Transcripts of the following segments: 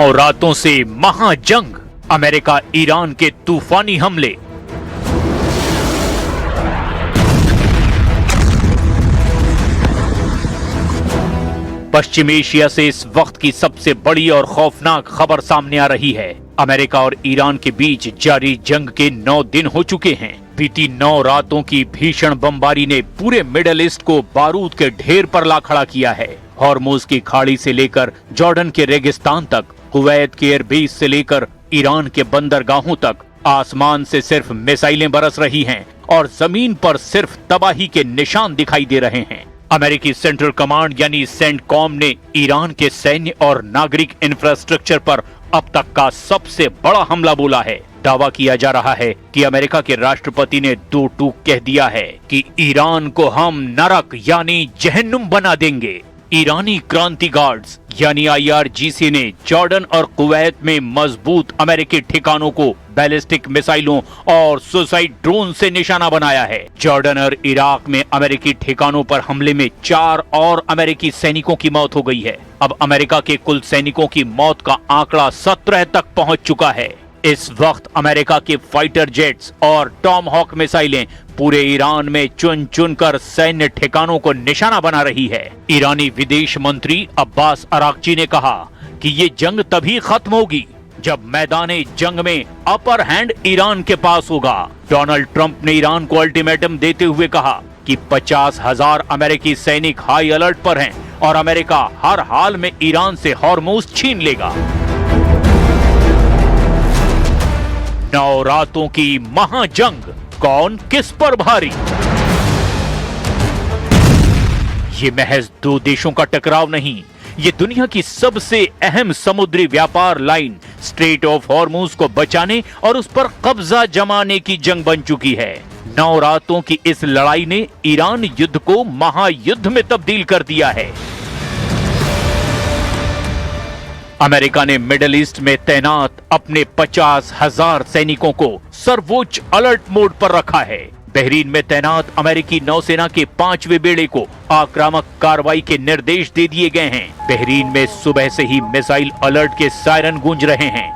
9 रातों से महाजंग, America Iran के तूफानी हमले। पश्चिम एशिया से इस वक्त की सबसे बड़ी और खौफनाक खबर सामने आ रही है। अमेरिका और ईरान के बीच जारी जंग के 9 दिन हो चुके हैं। बीती 9 रातों की भीषण बमबारी ने पूरे मिडिल ईस्ट को बारूद के ढेर पर ला खड़ा किया है। हॉर्मुज की खाड़ी से लेकर जॉर्डन के रेगिस्तान तक, कुवैत के एयरबेस से लेकर ईरान के बंदरगाहों तक आसमान से सिर्फ मिसाइलें बरस रही हैं और जमीन पर सिर्फ तबाही के निशान दिखाई दे रहे हैं। अमेरिकी सेंट्रल कमांड यानी सेंटकॉम ने ईरान के सैन्य और नागरिक इंफ्रास्ट्रक्चर पर अब तक का सबसे बड़ा हमला बोला है। दावा किया जा रहा है कि अमेरिका के राष्ट्रपति ने दो टूक कह दिया है कि ईरान को हम नरक यानी जहन्नुम बना देंगे। ईरानी क्रांति गार्ड्स यानी IRGC ने जॉर्डन और कुवैत में मजबूत अमेरिकी ठिकानों को बैलिस्टिक मिसाइलों और सुसाइड ड्रोन से निशाना बनाया है। जॉर्डन और इराक में अमेरिकी ठिकानों पर हमले में 4 और अमेरिकी सैनिकों की मौत हो गई है। अब अमेरिका के कुल सैनिकों की मौत का आंकड़ा 17 तक पहुंच चुका है। इस वक्त अमेरिका के फाइटर जेट्स और टॉमहॉक मिसाइलें पूरे ईरान में चुन चुन कर सैन्य ठिकानों को निशाना बना रही है। ईरानी विदेश मंत्री अब्बास अराक्ची ने कहा कि ये जंग तभी खत्म होगी जब मैदाने जंग में अपर हैंड ईरान के पास होगा। डोनाल्ड ट्रंप ने ईरान को अल्टीमेटम देते हुए कहा कि 50,000 अमेरिकी सैनिक हाई अलर्ट पर हैं और अमेरिका हर हाल में ईरान से हॉर्मुज छीन लेगा। 9 रातों की महाजंग, कौन किस पर भारी? ये महज 2 देशों का टकराव नहीं, ये दुनिया की सबसे अहम समुद्री व्यापार लाइन स्ट्रेट ऑफ हॉर्मुज को बचाने और उस पर कब्जा जमाने की जंग बन चुकी है। 9 रातों की इस लड़ाई ने ईरान युद्ध को महायुद्ध में तब्दील कर दिया है। अमेरिका ने मिडिल ईस्ट में तैनात अपने 50,000 सैनिकों को सर्वोच्च अलर्ट मोड पर रखा है। बहरीन में तैनात अमेरिकी नौसेना के 5वें बेड़े को आक्रामक कार्रवाई के निर्देश दे दिए गए हैं। बहरीन में सुबह से ही मिसाइल अलर्ट के सायरन गूंज रहे हैं।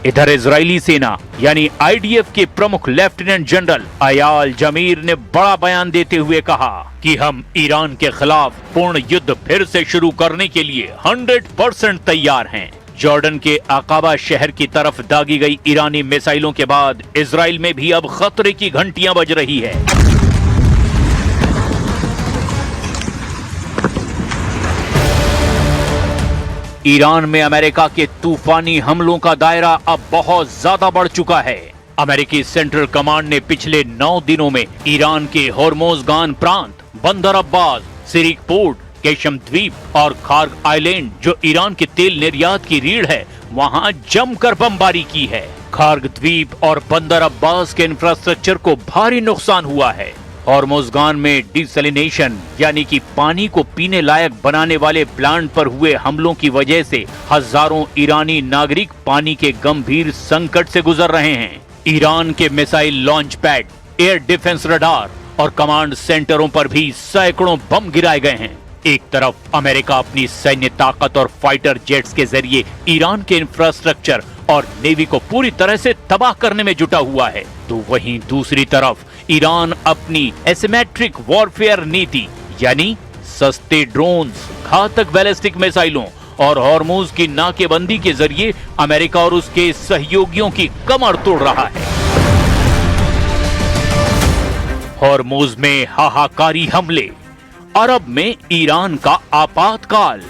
इधर इजरायली सेना यानी IDF के प्रमुख लेफ्टिनेंट जनरल अयाल जमीर ने बड़ा बयान देते हुए कहा कि हम ईरान के खिलाफ पूर्ण युद्ध फिर से शुरू करने के लिए 100% तैयार हैं। जॉर्डन के अकाबा शहर की तरफ दागी गई ईरानी मिसाइलों के बाद इजराइल में भी अब खतरे की घंटियां बज रही है। ईरान में अमेरिका के तूफानी हमलों का दायरा अब बहुत ज्यादा बढ़ चुका है। अमेरिकी सेंट्रल कमांड ने पिछले 9 दिनों में ईरान के होर्मुजगान प्रांत, बंदर अब्बास, सिरिक पोर्ट, केशम द्वीप और खार्ग आइलैंड जो ईरान के तेल निर्यात की रीढ़ है, वहां जमकर बमबारी की है। खार्ग द्वीप और बंदर अब्बास के इंफ्रास्ट्रक्चर को भारी नुकसान हुआ है। हॉर्मुजगान में डिसैलिनेशन यानी कि पानी को पीने लायक बनाने वाले प्लांट पर हुए हमलों की वजह से हजारों ईरानी नागरिक पानी के गंभीर संकट से गुजर रहे हैं। ईरान के missile launch pad, air defence radar और कमांड सेंटरों पर भी सैकड़ों बम गिराए गए हैं। एक तरफ अमेरिका अपनी सैन्य ताकत और फाइटर जेट्स के जरिए ईरान के इंफ्रास्ट्रक्चर और नेवी को पूरी तरह से तबाह करने में जुटा हुआ है, तो वहीं दूसरी तरफ ईरान अपनी एसिमेट्रिक वॉरफेयर नीति यानी सस्ते ड्रोन्स, घातक बैलिस्टिक मिसाइलों और हॉर्मुज की नाकेबंदी के जरिए अमेरिका और उसके सहयोगियों की कमर तोड़ रहा है। हॉर्मुज में हाहाकारी हमले, अरब में ईरान का आपातकाल।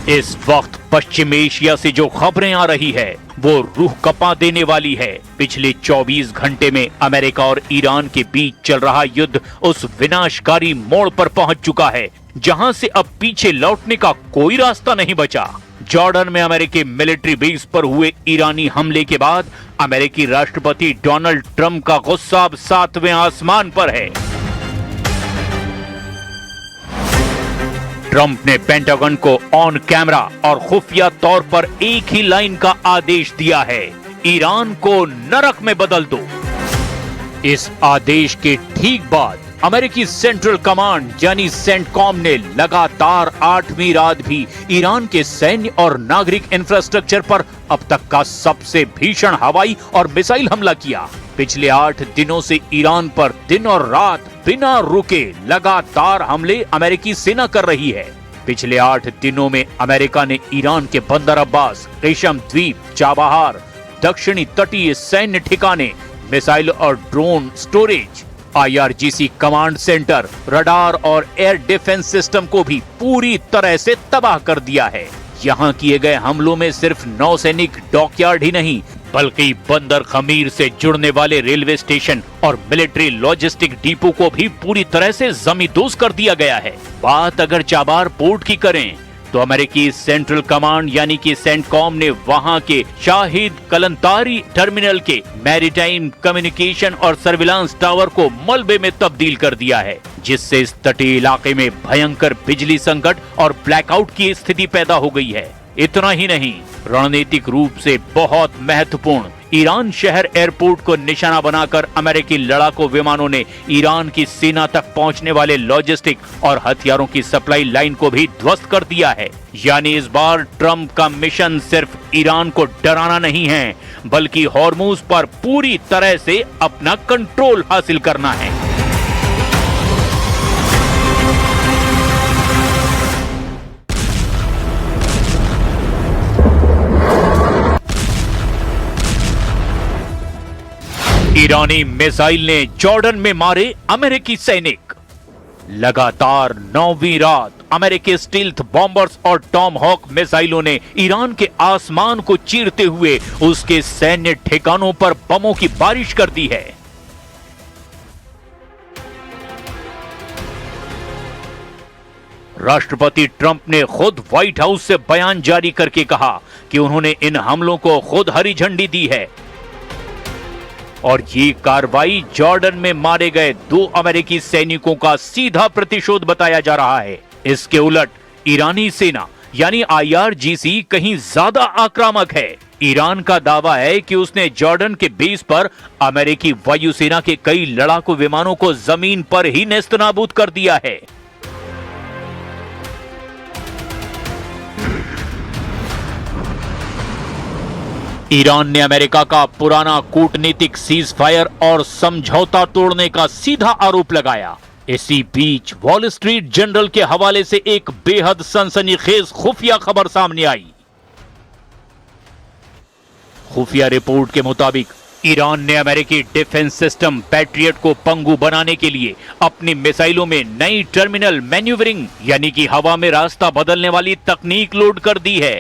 इस वक्त पश्चिम एशिया से जो खबरें आ रही है वो रूह कपा देने वाली है। पिछले 24 घंटे में अमेरिका और ईरान के बीच चल रहा युद्ध उस विनाशकारी मोड़ पर पहुंच चुका है जहां से अब पीछे लौटने का कोई रास्ता नहीं बचा। जॉर्डन में अमेरिकी मिलिट्री बेस पर हुए ईरानी हमले के बाद अमेरिकी राष्ट्रपति डोनाल्ड ट्रंप का गुस्सा अब 7वें आसमान पर है। ट्रंप ने पेंटागन को ऑन कैमरा और खुफिया तौर पर एक ही लाइन का आदेश दिया है, ईरान को नरक में बदल दो। इस आदेश के ठीक बाद अमेरिकी सेंट्रल कमांड यानी सेंटकॉम ने लगातार 8वीं रात भी ईरान के सैन्य और नागरिक इंफ्रास्ट्रक्चर पर अब तक का सबसे भीषण हवाई और मिसाइल हमला किया। पिछले 8 दिनों से ईरान पर दिन और रात बिना रुके लगातार हमले अमेरिकी सेना कर रही है। पिछले 8 दिनों में अमेरिका ने ईरान के बंदर अब्बास, रेशम द्वीप, चाबहार, दक्षिणी तटीय सैन्य ठिकाने, मिसाइल और drone storage, IRGC command centre, radar और एयर डिफेंस सिस्टम को भी पूरी तरह से तबाह कर दिया है। यहाँ किए गए हमलों में सिर्फ नौसैनिक डॉकयार्ड ही नहीं बल्कि बंदर खमीर से जुड़ने वाले रेलवे स्टेशन और मिलिट्री लॉजिस्टिक डिपो को भी पूरी तरह से जमींदोज कर दिया गया है। बात अगर चाबार पोर्ट की करें तो अमेरिकी सेंट्रल कमांड यानी कि सेंटकॉम ने वहां के शाहिद कलंतारी टर्मिनल के मैरीटाइम कम्युनिकेशन और सर्विलांस टावर को मलबे में तब्दील कर दिया है, जिससे इस तटीय इलाके में भयंकर बिजली संकट और ब्लैकआउट की स्थिति पैदा हो गई है। इतना ही नहीं, रणनीतिक रूप से बहुत महत्वपूर्ण ईरान शहर एयरपोर्ट को निशाना बनाकर अमेरिकी लड़ाकू विमानों ने ईरान की सीमा तक पहुंचने वाले लॉजिस्टिक और हथियारों की सप्लाई लाइन को भी ध्वस्त कर दिया है। यानी इस बार ट्रंप का मिशन सिर्फ ईरान को डराना नहीं है बल्कि हॉर्मुज पर पूरी तरह से अपना कंट्रोल हासिल करना है। ईरानी मिसाइल ने जॉर्डन में मारे अमेरिकी सैनिक। लगातार 9वीं रात अमेरिकी स्टील्थ बॉम्बर्स और टॉमहॉक मिसाइलों ने ईरान के आसमान को चीरते हुए उसके सैन्य ठिकानों पर बमों की बारिश कर दी है। राष्ट्रपति ट्रंप ने खुद व्हाइट हाउस से बयान जारी करके कहा कि उन्होंने इन हमलों को खुद हरी झंडी दी है और ये कार्रवाई जॉर्डन में मारे गए 2 अमेरिकी सैनिकों का सीधा प्रतिशोध बताया जा रहा है। इसके उलट ईरानी सेना यानी IRGC कहीं ज्यादा आक्रामक है। ईरान का दावा है कि उसने जॉर्डन के बेस पर अमेरिकी वायुसेना के कई लड़ाकू विमानों को जमीन पर ही नेस्तनाबूद कर दिया है। ईरान ने अमेरिका का पुराना कूटनीतिक सीज फायर और समझौता तोड़ने का सीधा आरोप लगाया। इसी बीच वॉल स्ट्रीट जर्नल के हवाले से एक बेहद सनसनीखेज खुफिया खबर सामने आई। खुफिया रिपोर्ट के मुताबिक ईरान ने अमेरिकी डिफेंस सिस्टम पैट्रियट को पंगु बनाने के लिए अपनी मिसाइलों में नई टर्मिनल मैन्यूवरिंग यानी कि हवा में रास्ता बदलने वाली तकनीक लोड कर दी है।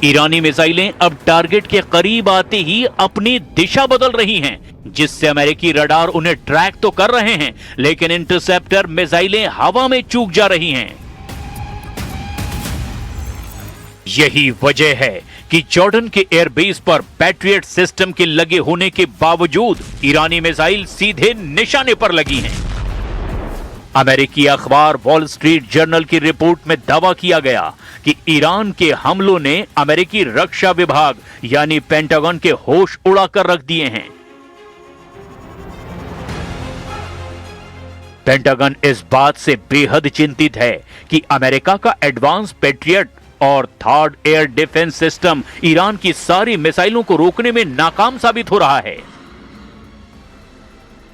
ईरानी मिसाइलें अब टारगेट के करीब आते ही अपनी दिशा बदल रही हैं, जिससे अमेरिकी रडार उन्हें ट्रैक तो कर रहे हैं लेकिन इंटरसेप्टर मिसाइलें हवा में चूक जा रही हैं। यही वजह है कि जॉर्डन के एयरबेस पर पैट्रियट सिस्टम के लगे होने के बावजूद ईरानी मिसाइल सीधे निशाने पर लगी हैं। अमेरिकी अखबार वॉल स्ट्रीट जर्नल की रिपोर्ट में दावा किया गया कि ईरान के हमलों ने अमेरिकी रक्षा विभाग यानी पेंटागन के होश उड़ाकर रख दिए हैं। पेंटागन इस बात से बेहद चिंतित है कि अमेरिका का एडवांस पैट्रियट और third air defence system Iran की सारी मिसाइलों को रोकने में नाकाम साबित हो रहा है।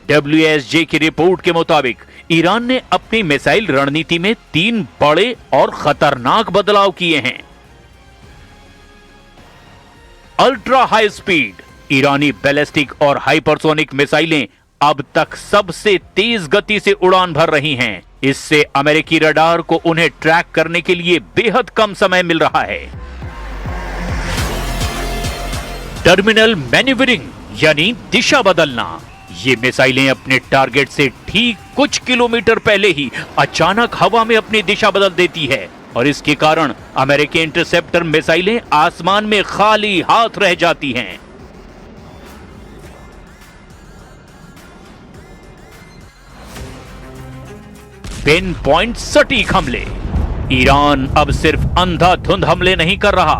WSJ की रिपोर्ट के मुताबिक ईरान ने अपनी मिसाइल रणनीति में 3 बड़े और खतरनाक बदलाव किए हैं। अल्ट्रा हाई स्पीड ईरानी बैलिस्टिक और हाइपरसोनिक मिसाइलें अब तक सबसे तेज गति से उड़ान भर रही हैं। इससे अमेरिकी रडार को उन्हें ट्रैक करने के लिए बेहद कम समय मिल रहा है। टर्मिनल मैन्यूवरिंग यानी दिशा बदलना, ये मिसाइलें अपने टारगेट से ठीक कुछ किलोमीटर पहले ही अचानक हवा में अपनी दिशा बदल देती है और इसके कारण अमेरिकी इंटरसेप्टर मिसाइलें आसमान में खाली हाथ रह जाती हैं। पिन पॉइंट सटीक हमले। ईरान अब सिर्फ अंधाधुंध हमले नहीं कर रहा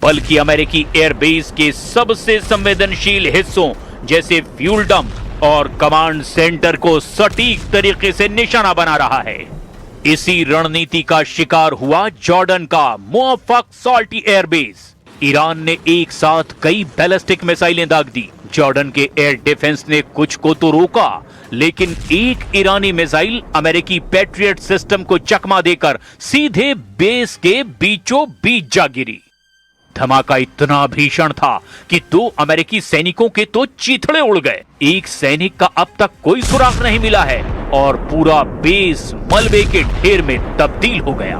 बल्कि अमेरिकी एयरबेस के सबसे संवेदनशील हिस्सों जैसे फ्यूल डंप और कमांड सेंटर को सटीक तरीके से निशाना बना रहा है। इसी रणनीति का शिकार हुआ जॉर्डन का मुअफ्फक सॉल्टी एयरबेस। ईरान ने एक साथ कई बैलिस्टिक मिसाइलें दाग दी। जॉर्डन के एयर डिफेंस ने कुछ को तो रोका, लेकिन एक ईरानी मिसाइल अमेरिकी पैट्रियट सिस्टम को चकमा देकर सीधे बेस के बीचों बीच जा गिरी। धमाका इतना भीषण था कि 2 अमेरिकी सैनिकों के तो चीथड़े उड़ गए। एक सैनिक का अब तक कोई सुराग नहीं मिला है और पूरा बेस मलबे के ढेर में तब्दील हो गया।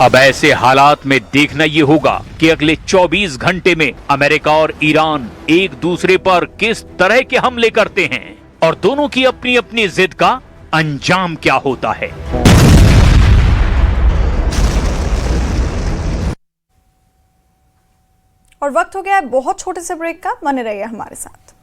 अब ऐसे हालात में देखना ये होगा कि अगले 24 घंटे में अमेरिका और ईरान एक दूसरे पर किस तरह के हमले करते हैं और दोनों की अपनी अपनी जिद का अंजाम क्या होता है। और वक्त हो गया है बहुत छोटे से ब्रेक का, बने रहिए हमारे साथ।